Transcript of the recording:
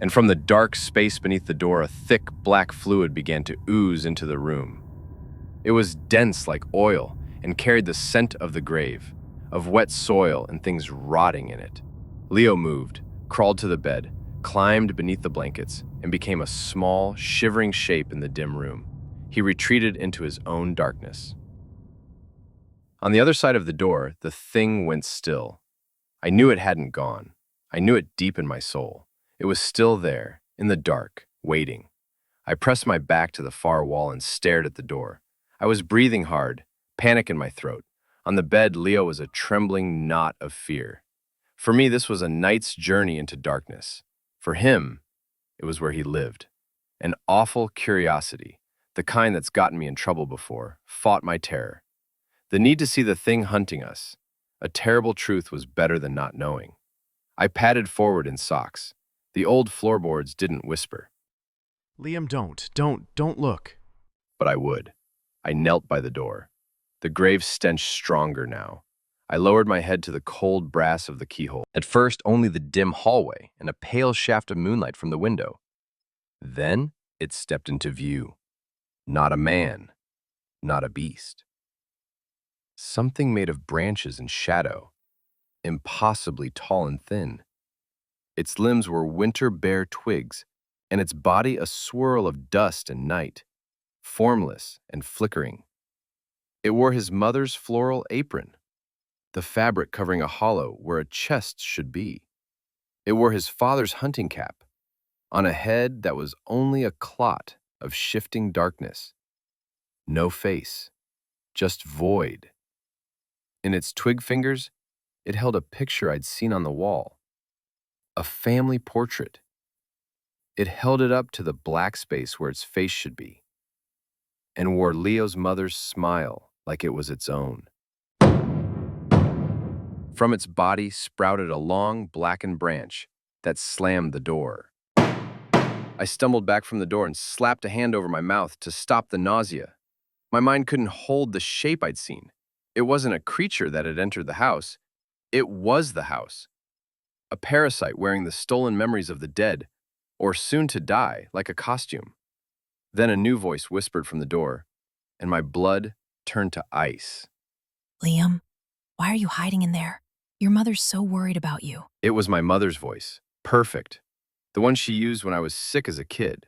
and from the dark space beneath the door, a thick black fluid began to ooze into the room. It was dense like oil and carried the scent of the grave, of wet soil and things rotting in it. Leo moved, crawled to the bed, climbed beneath the blankets, and became a small, shivering shape in the dim room. He retreated into his own darkness. On the other side of the door, the thing went still. I knew it hadn't gone. I knew it deep in my soul. It was still there, in the dark, waiting. I pressed my back to the far wall and stared at the door. I was breathing hard, panic in my throat. On the bed, Leo was a trembling knot of fear. For me, this was a night's journey into darkness. For him, it was where he lived. An awful curiosity, the kind that's gotten me in trouble before, fought my terror. The need to see the thing hunting us. A terrible truth was better than not knowing. I padded forward in socks. The old floorboards didn't whisper. Liam, don't look. But I would. I knelt by the door. The grave stench stronger now. I lowered my head to the cold brass of the keyhole. At first, only the dim hallway and a pale shaft of moonlight from the window. Then it stepped into view. Not a man, not a beast. Something made of branches and shadow, impossibly tall and thin. Its limbs were winter bare twigs, and its body a swirl of dust and night, formless and flickering. It wore his mother's floral apron, the fabric covering a hollow where a chest should be. It wore his father's hunting cap, on a head that was only a clot of shifting darkness. No face, just void. In its twig fingers, it held a picture I'd seen on the wall. A family portrait. It held it up to the black space where its face should be, and wore Leo's mother's smile like it was its own. From its body sprouted a long, blackened branch that slammed the door. I stumbled back from the door and slapped a hand over my mouth to stop the nausea. My mind couldn't hold the shape I'd seen. It wasn't a creature that had entered the house. It was the house. A parasite wearing the stolen memories of the dead, or soon to die, like a costume. Then a new voice whispered from the door, and my blood turned to ice. Liam, why are you hiding in there? Your mother's so worried about you. It was my mother's voice. Perfect. The one she used when I was sick as a kid.